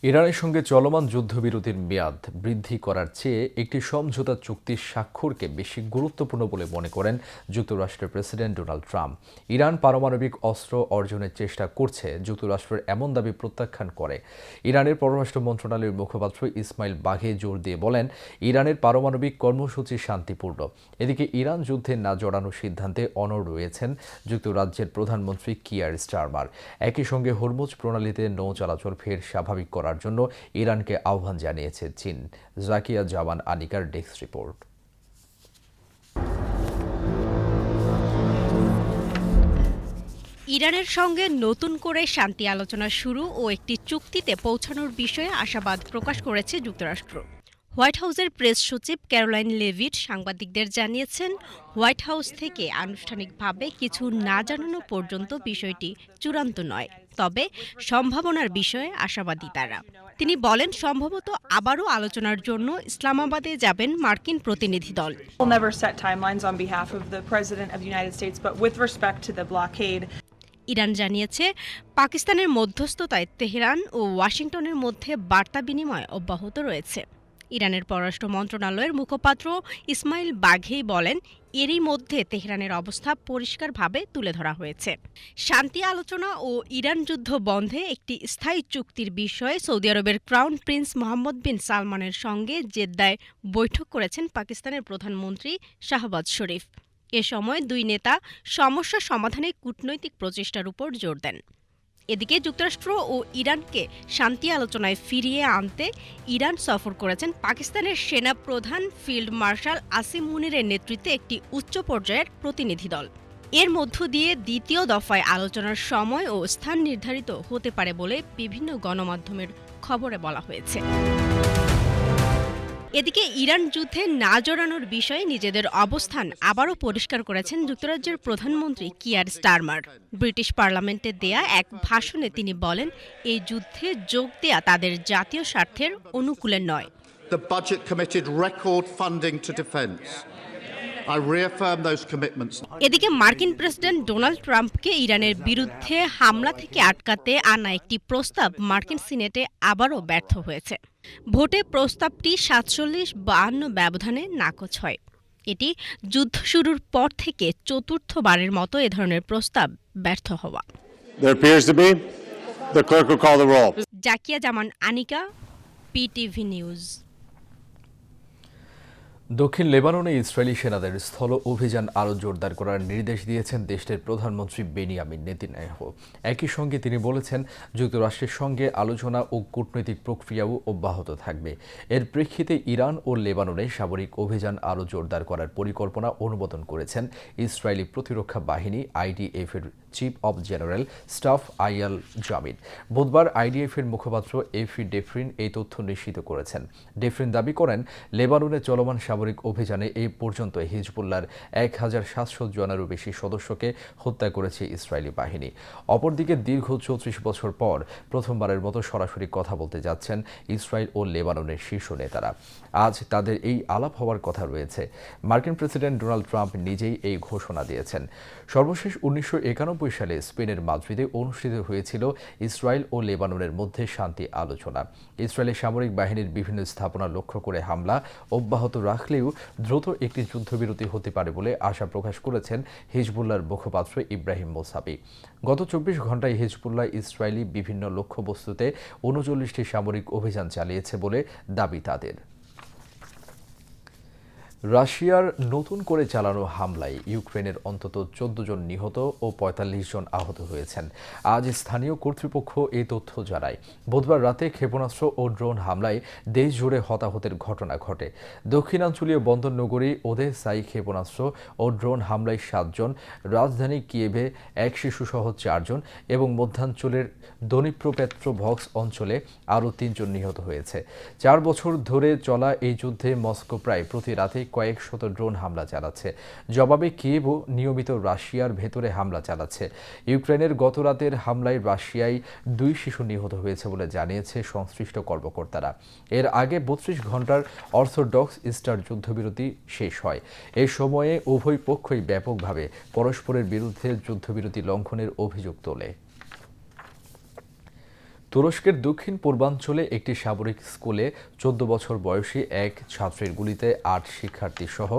ইরানের সঙ্গে চলমান যুদ্ধবিরতির মেয়াদ বৃদ্ধি করার চেয়ে একটি সমঝোতা চুক্তি স্বাক্ষরকে বেশি গুরুত্বপূর্ণ বলে মনে করেন যুক্তরাষ্ট্রের প্রেসিডেন্ট ডোনাল্ড ট্রাম্প। ইরান পারমাণবিক অস্ত্র অর্জনের চেষ্টা করছে, যুক্তরাষ্ট্রের এমন দাবি প্রত্যাখ্যান করে। ইরানের পররাষ্ট্র মন্ত্রণালয়ের মুখপাত্র ইসমাইল বাঘে জোর দিয়ে বলেন, ইরানের পারমাণবিক কর্মসূচি শান্তিপূর্ণ। এদিকে ইরান যুদ্ধে না জড়ানোর সিদ্ধান্তে অনড় রয়েছেন যুক্তরাজ্যের প্রধানমন্ত্রী কিয়ার স্টারমার। একই সঙ্গে হরমুজ প্রণালীতে নৌ চলাচল ফের স্বাভাবিক করার জন্য ইরানকে আহ্বান জানিয়েছে চীন। জাকিয়া জামান আনিকার ডেস্ক রিপোর্ট। ইরানের সঙ্গে নতুন করে শান্তি আলোচনা শুরু ও একটি চুক্তিতে পৌঁছানোর বিষয়ে আশাবাদ প্রকাশ করেছে যুক্তরাষ্ট্র। হোয়াইট হাউসের প্রেস সচিব ক্যারোলাইন লেভিট সাংবাদিকদের জানিয়েছেন, হোয়াইট হাউস থেকে আনুষ্ঠানিকভাবে কিছু না জানানো পর্যন্ত বিষয়টি চূড়ান্ত নয়, তবে সম্ভাবনার বিষয়ে আশাবাদী তারা। তিনি বলেন, সম্ভবত আবারও আলোচনার জন্য ইসলামাবাদে যাবেন মার্কিন প্রতিনিধি দল। We'll never set timelines on behalf of the President of the United States, but with respect to the blockade, Iran জানিয়েছে, পাকিস্তানের মধ্যস্থতায় তেহরান ও ওয়াশিংটনের মধ্যে বার্তা বিনিময় অব্যাহত রয়েছে। ইরানের পররাষ্ট্র মন্ত্রণালয়ের মুখপাত্র ইসমাইল বাঘেই বলেন, এরই মধ্যে তেহরানের অবস্থা পরিষ্কারভাবে তুলে ধরা হয়েছে। শান্তি আলোচনা ও ইরান যুদ্ধ বন্ধে একটি স্থায়ী চুক্তির বিষয়ে সৌদি আরবের ক্রাউন প্রিন্স মোহাম্মদ বিন সালমানের সঙ্গে জেদ্দায় বৈঠক করেছেন পাকিস্তানের প্রধানমন্ত্রী শাহবাজ শরীফ। এ সময় দুই নেতা সমস্যা সমাধানে কূটনৈতিক প্রচেষ্টার উপর জোর দেন। এদিকে যুক্তরাষ্ট্র ও ইরানকে শান্তি আলোচনায় ফিরিয়ে আনতে ইরান সফর করেছেন পাকিস্তানের সেনা প্রধান ফিল্ড মার্শাল আসিম মুনিরের নেতৃত্বে একটি উচ্চ পর্যায়ের প্রতিনিধি দল। এর মধ্য দিয়ে দ্বিতীয় দফায় আলোচনার সময় ও স্থান নির্ধারিত হতে পারে বলে বিভিন্ন গণমাধ্যমের খবরে বলা হয়েছে। এদিকে ইরান যুদ্ধে না জড়ানোর বিষয়ে নিজেদের অবস্থান আবারও পরিষ্কার করেছেন যুক্তরাজ্যের প্রধানমন্ত্রী কিয়ার স্টারমার। ব্রিটিশ পার্লামেন্টে দেয়া এক ভাষণে তিনি বলেন, এই যুদ্ধে যোগ দেয়া তাদের জাতীয় স্বার্থের অনুকূলে নয়। The budget committed record funding to defence. I reaffirm those commitments. এদিকে মার্কিন প্রেসিডেন্ট ডোনাল্ড ট্রাম্পকে ইরানের বিরুদ্ধে হামলা থেকে আটকাতে আনা একটি প্রস্তাব মার্কিন সিনেটে আবারও ব্যর্থ হয়েছে। ভোটে প্রস্তাবটি ৪৭-৫২ ব্যবধানে নাকচ হয়। এটি যুদ্ধ শুরুর পর থেকে চতুর্থবারের মতো এ ধরনের প্রস্তাব ব্যর্থ হওয়া। There appears to be. The clerk will call the roll. Zakia Zaman Anika, PTV news. দক্ষিণ লেবাননে ইসরায়েলি সেনাদের স্থল অভিযান আরও জোরদার করার নির্দেশ দিয়েছেন দেশটির প্রধানমন্ত্রী বেনিয়ামিন নেতানিয়াহু। একই সঙ্গে তিনি বলেছেন, যুক্তরাষ্ট্রের সঙ্গে আলোচনা ও কূটনৈতিক প্রক্রিয়াও অব্যাহত থাকবে। এর প্রেক্ষিতে ইরান ও লেবাননে সামরিক অভিযান আরও জোরদার করার পরিকল্পনা অনুমোদন করেছেন ইসরায়েলি প্রতিরক্ষা বাহিনী আইডিএফ এর chief of general staff Eyal জামিন। বুধবার আইডিএফ এর মুখপাত্র এফি ডেফরিন এই তথ্য নিশ্চিত করেছেন। ডেফরিন দাবি করেন, লেবাননে চলমান সামরিক অভিযানে এই পর্যন্ত হিজবুল্লাহর ১,৭০০ জনেরও বেশি সদস্যকে হত্যা করেছে ইসরায়েলি বাহিনী। অপরদিকে দীর্ঘ ৩৪ বছর পর প্রথমবারের মতো সরাসরি কথা বলতে যাচ্ছেন ইসরায়েল ও লেবাননের শীর্ষ নেতারা। আজ তাদের এই আলাপ হওয়ার কথা রয়েছে। মার্কিন প্রেসিডেন্ট ডোনাল্ড ট্রাম্প নিজেই এই ঘোষণা দিয়েছেন। সর্বশেষ ১৯৯১ সালে স্পেনের মাদ্রিদে অনুষ্ঠিত হয়েছিল ইসরায়েল ও লেবাননের মধ্যে শান্তি আলোচনা। ইসরায়েলের সামরিক বাহিনীর বিভিন্ন স্থাপনা লক্ষ্য করে হামলা অব্যাহত রাখলেও দ্রুত একটি যুদ্ধবিরতি হতে পারে বলে আশা প্রকাশ করেছেন হিজবুল্লাহর মুখপাত্র ইব্রাহিম মোসাবি। গত ২৪ ঘণ্টায় হিজবুল্লাহ ইসরায়েলি বিভিন্ন লক্ষ্যবস্তুতে ৩৯টি সামরিক অভিযান চালিয়েছে বলে দাবি তাদের। রাশিয়ার নতুন করে চালানো হামলায় ইউক্রেনের অন্তত ১৪ জন নিহত ও ৪৫ জন আহত হয়েছেন। আজ স্থানীয় কর্তৃপক্ষ এই তথ্য জানায়। বুধবার রাতে ক্ষেপণাস্ত্র ও ড্রোন হামলায় দেশ জুড়ে হতাহতের ঘটনা ঘটে। দক্ষিণাঞ্চলীয় বন্দর নগরী ওদেসায় ক্ষেপণাস্ত্র ও ড্রোন হামলায় ৭ জন, রাজধানী কিয়েভে ১ শিশুসহ ৪ জন এবং মধ্যাঞ্চলের দনিপ্রোপেট্রোভস্ক অঞ্চলে আরও ৩ জন নিহত হয়েছে। ৪ বছর ধরে চলা এই যুদ্ধে মস্কো প্রায় প্রতি রাতে কয়েক শত ড্রোন হামলা চালাচ্ছে। জবাবে কিয়েভও নিয়মিত রাশিয়ার ভেতরে হামলা চালাচ্ছে। ইউক্রেনের গত রাতের হামলায় রাশিয়ায় ২ শিশু নিহত হয়েছে বলে জানিয়েছে সংশ্লিষ্ট কর্মকর্তারা। এর আগে ৩২ ঘণ্টার অর্থোডক্স ইস্টার যুদ্ধবিরতি শেষ হয়। এ সময়ে উভয় পক্ষই ব্যাপকভাবে পরস্পরের বিরুদ্ধে যুদ্ধবিরতি লঙ্ঘনের অভিযোগ তোলে। তুরস্কের দক্ষিণ পূর্বাঞ্চলে একটি সামরিক স্কুলে ১৪ বছর বয়সী এক ছাত্রের গুলিতে ৮ শিক্ষার্থী সহ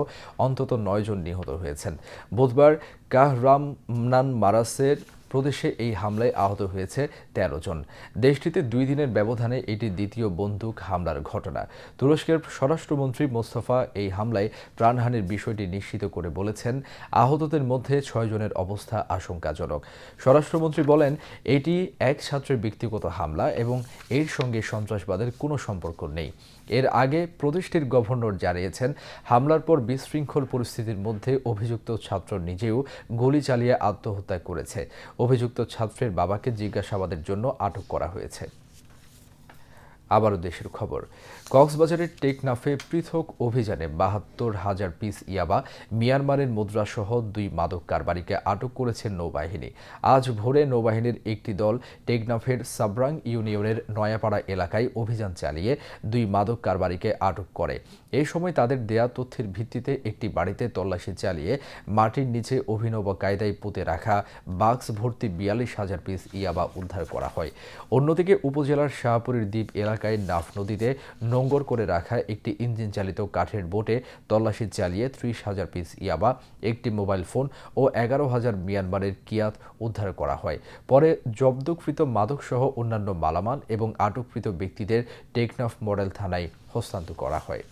অন্তত ৯ জন নিহত হয়েছেন। বুধবার কাহরামানমারাসের প্রদেশে এই হামলায় আহত হয়েছে ১৩ জন। দেশটিতে ২ দিনের ব্যবধানে এটি দ্বিতীয় বন্দুক হামলার ঘটনা। তুরস্কের স্বরাষ্ট্রমন্ত্রী মোস্তফা এই হামলায় প্রাণহানির বিষয়টি নিশ্চিত করে বলেছেন, আহতদের মধ্যে ৬ জনের অবস্থা আশঙ্কাজনক। স্বরাষ্ট্রমন্ত্রী বলেন, এটি এক ছাত্রের ব্যক্তিগত হামলা এবং এর সঙ্গে সন্ত্রাসবাদের কোনো সম্পর্ক নেই। এর আগে প্রদেশটির গভর্নর জানিয়েছেন, হামলার পর বিশৃঙ্খল পরিস্থিতির মধ্যে অভিযুক্ত ছাত্র নিজেও গুলি চালিয়ে আত্মহত্যা করেছে। অভিযুক্ত ছাত্রের বাবাকে জিজ্ঞাসাবাদের জন্য আটক করা হয়েছে। আবারও দেশের খবর। কক্সবাজারের টেকনাফে পৃথক অভিযানে ৭২,০০০ পিস ইয়াবা, মিয়ানমারের মুদ্রাসহ 2 মাদক কারবারিকে আটক করেছে নৌবাহিনী। আজ ভোরে নৌবাহিনীর একটি দল টেকনাফের সাবরাং ইউনিয়নের নয়াপাড়া এলাকায় অভিযান চালিয়ে 2 মাদক কারবারিকে আটক করে। এই সময় তাদের দেয়া তথ্যের ভিত্তিতে একটি বাড়িতে তল্লাশি চালিয়ে মাটির নিচে অভিনব কায়দায় পুঁতে রাখা বাক্স ভর্তি ৪২,০০০ পিস ইয়াবা উদ্ধার করা হয়। অন্যদিকে উপজেলার শাহপুরের দ্বীপ এলাকায় নাফ নদীতে নোঙ্গর করে রাখা একটি ইঞ্জিন চালিত কাঠের বোটে তল্লাশি চালিয়ে ৩০,০০০ পিস ইয়াবা, একটি মোবাইল ফোন ও ১১,০০০ মিয়ানমারের কিয়াত উদ্ধার করা হয়। পরে জব্দকৃত মাদকসহ অন্যান্য মালামাল এবং আটককৃত ব্যক্তিদের টেকনাফ মডেল থানায় হস্তান্তর করা হয়।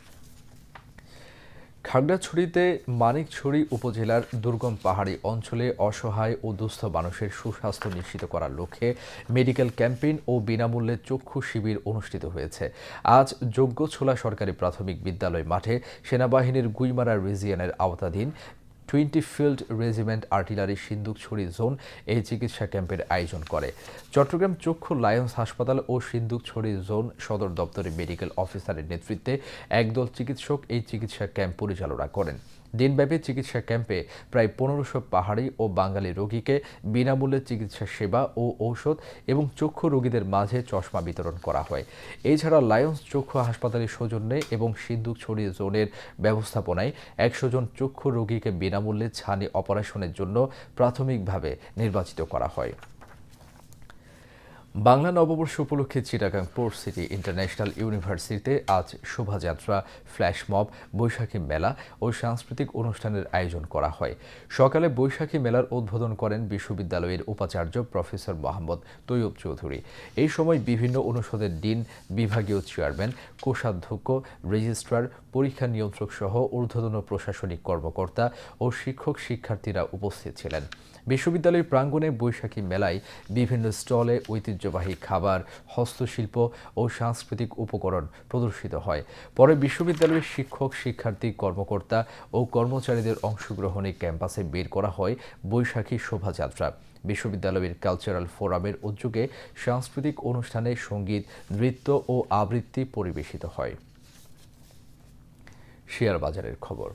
খাগড়াছড়িতে মানিকছড়ি উপজেলার দুর্গম পাহাড়ি অঞ্চলে অসহায় ও দুস্থ মানুষের সুস্বাস্থ্য নিশ্চিত করার লক্ষ্যে মেডিকেল ক্যাম্পেইন ও বিনামূল্যে চক্ষু শিবির অনুষ্ঠিত হয়েছে। আজ যজ্ঞছোলা সরকারি প্রাথমিক বিদ্যালয় মাঠে সেনাবাহিনীর গুইমারা রিজিয়নের আওতাধীন 20 field regiment artillery Sindukchhari zone এই চিকিৎসা ক্যাম্পের আয়োজন করে। চট্টগ্রাম চক্ষু লায়ন্স হাসপাতাল ও সিন্দুকছড়ি জোন সদর দপ্তরের মেডিকেল অফিসারের নেতৃত্বে একদল চিকিৎসক এই চিকিৎসা ক্যাম্প পরিচালনা করেন। দিনব্যাপী চিকিৎসা ক্যাম্পে প্রায় ১৫০০ পাহাড়ি ও বাঙালি রোগীকে বিনামূল্যে চিকিৎসা সেবা ও ঔষধ এবং চক্ষু রোগীদের মাঝে চশমা বিতরণ করা হয়। এছাড়া লায়ন্স চক্ষু হাসপাতালের সৌজন্যে এবং সিন্দুকছড়ি জোনের ব্যবস্থাপনায় ১০০ জন চক্ষু রোগীকে বিনামূল্যে ছানি অপারেশনের জন্য প্রাথমিকভাবে নির্বাচিত করা হয়। বাংলা নববর্ষ উপলক্ষে চিটাগাং পোর্ট সিটি ইন্টারন্যাশনাল ইউনিভার্সিটিতে আজ শোভাযাত্রা, ফ্ল্যাশ মব, বৈশাখী মেলা ও সাংস্কৃতিক অনুষ্ঠানের আয়োজন করা হয়। সকালে বৈশাখী মেলার উদ্বোধন করেন বিশ্ববিদ্যালয়ের উপাচার্য প্রফেসর মোহাম্মদ তৈয়ব চৌধুরী। এই সময় বিভিন্ন অনুষদের ডিন, বিভাগীয় চেয়ারম্যান, কোষাধ্যক্ষ, রেজিস্ট্রার, পরীক্ষা নিয়ন্ত্রক সহ ঊর্ধ্বতন প্রশাসনিক কর্মকর্তা ও শিক্ষক শিক্ষার্থীরা উপস্থিত ছিলেন। বিশ্ববিদ্যালয়ের প্রাঙ্গণে বৈশাখী মেলায় বিভিন্ন স্টলে ঐতিহ্যবাহী খাবার, হস্তশিল্প ও সাংস্কৃতিক উপকরণ প্রদর্শিত হয়। পরে বিশ্ববিদ্যালয়ের শিক্ষক, শিক্ষার্থী, কর্মকর্তা ও কর্মচারীদের অংশগ্রহণে ক্যাম্পাসে বের করা হয় বৈশাখী শোভাযাত্রা। বিশ্ববিদ্যালয়ের কালচারাল ফোরামের উদ্যোগে সাংস্কৃতিক অনুষ্ঠানে সঙ্গীত, নৃত্য ও আবৃত্তি পরিবেশিত হয়। শেয়ার বাজারের খবর।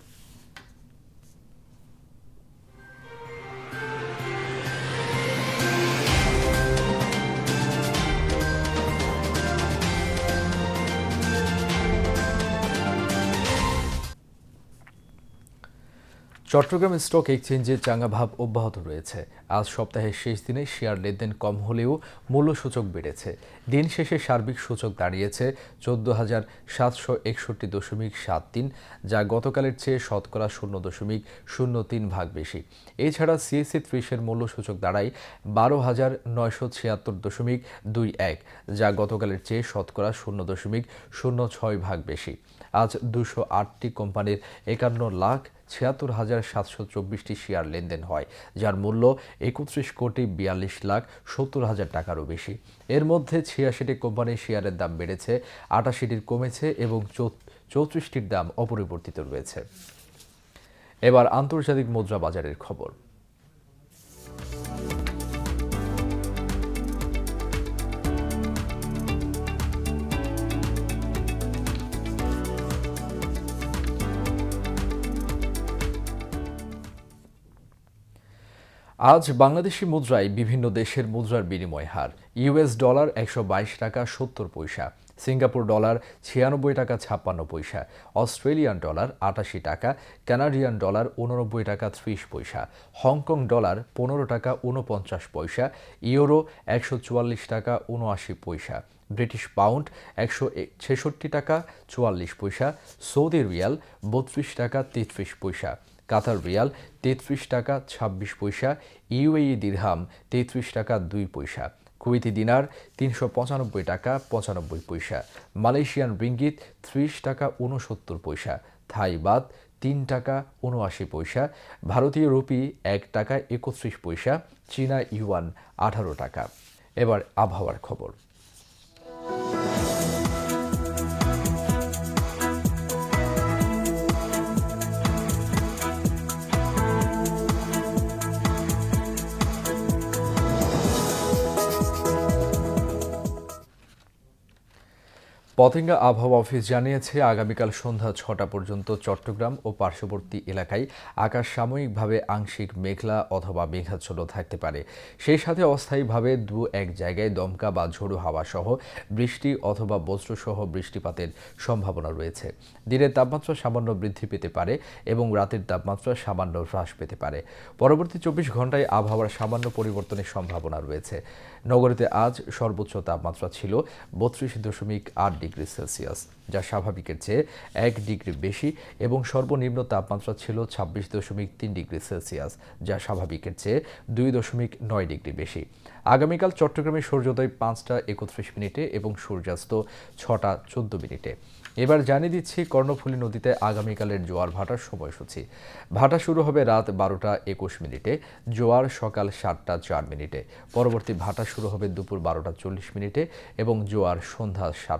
চট্টগ্রাম স্টক এক্সচেঞ্জে চাঙা ভাব অব্যাহত রয়েছে। আজ সপ্তাহের শেষ দিনে শেয়ার লেনদেন কম হলেও মূল্যসূচক বেড়েছে। দিন শেষে সার্বিক সূচক দাঁড়িয়েছে ১৪,৭৬১.73, যা গতকালের চেয়ে শতকরা ০.০৩ বেশি। এছাড়া সিএসসি ৩০-এর মূল্যসূচক দাঁড়ায় ১২,৯৭৬.21, যা গতকালের চেয়ে শতকরা ০.০৬ বেশি। আজ ২০৮টি কোম্পানির ৫১,৭৬,৭২৪টি শেয়ার লেনদেন হয়, যার মূল্য ৩১,৪২,৭০,০০০ টাকারও বেশি। এর মধ্যে ৮৬টি কোম্পানির শেয়ারের দাম বেড়েছে, ৮৮টির কমেছে এবং ৩৪টির দাম অপরিবর্তিত রয়েছে। এবার আন্তর্জাতিক মুদ্রা বাজারের খবর। আজ বাংলাদেশি মুদ্রায় বিভিন্ন দেশের মুদ্রার বিনিময় হার। ইউএস ডলার ১২২ টাকা ৭০ পয়সা, সিঙ্গাপুর ডলার ৯৬ টাকা ৫৬ পয়সা, অস্ট্রেলিয়ান ডলার ৮৮ টাকা, কানাডিয়ান ডলার ৮৯ টাকা ৩০ পয়সা, হংকং ডলার ১৫ টাকা ৪৯ পয়সা, ইউরো ১৪৪ টাকা ৭৯ পয়সা, ব্রিটিশ পাউন্ড ১৬৬ টাকা ৪৪ পয়সা, সৌদি রিয়াল ৩২ টাকা ৩৩ পয়সা, কাতার রিয়াল ৩৩ টাকা ২৬ পয়সা, ইউএই দিরহাম ৩৩ টাকা ২ পয়সা, কুয়েতি দিনার ৩৯৫ টাকা ৯৫ পয়সা, মালয়েশিয়ান রিঙ্গিত ৩০ টাকা ৬৯ পয়সা, থাই বাত ৩ টাকা ৭৯ পয়সা, ভারতীয় রুপি ১ টাকা ৩১ পয়সা, চীনা ইউয়ান ১৮ টাকা। এবার আবহাওয়ার খবর। পতেঙ্গা আবহাওয়া অফিস জানিয়েছে আগামীকাল সন্ধ্যা ৬টা পর্যন্ত চট্টগ্রাম ও পার্শ্ববর্তী এলাকায় আকাশ সাময়িকভাবে আংশিক মেঘলা অথবা মেঘাচ্ছন্ন থাকতে পারে। সেই সাথে অস্থায়ীভাবে এক জায়গায় দমকা বা ঝোড়ো হাওয়া সহ বৃষ্টি অথবা বজ্রসহ বৃষ্টিপাতের সম্ভাবনা রয়েছে। দিনের তাপমাত্রা সামান্য বৃদ্ধি পেতে পারে এবং রাতের তাপমাত্রা সামান্য হ্রাস পেতে পারে। পরবর্তী ২৪ ঘন্টায় আবহাওয়ার সামান্য পরিবর্তনের সম্ভাবনা রয়েছে। নগরীতে আজ সর্বোচ্চ তাপমাত্রা ছিল ৩২.৮ ডিগ্রি সেলসিয়াস, যা স্বাভাবিকের চেয়ে ১ ডিগ্রি বেশি এবং সর্বনিম্ন তাপমাত্রা ছিল ২৬.৩ ডিগ্রি সেলসিয়াস, যা স্বাভাবিকের চেয়ে ২.৯ ডিগ্রি বেশি। আগামীকাল চট্টগ্রামে সূর্যোদয় ৫টা ৩১ মিনিটে এবং সূর্যাস্ত ৬টা ১৪ মিনিটে। এবার জানিয়ে দিচ্ছি কর্ণফুলী নদীতে আগামীকালের জোয়ার ভাটার সময়সূচি। ভাটা শুরু হবে রাত ১২টা ২১ মিনিটে, জোয়ার সকাল ৭টা ৪ মিনিটে। পরবর্তী ভাটা শুরু হবে দুপুর ১২টা ৪০ মিনিটে এবং জোয়ার সন্ধ্যা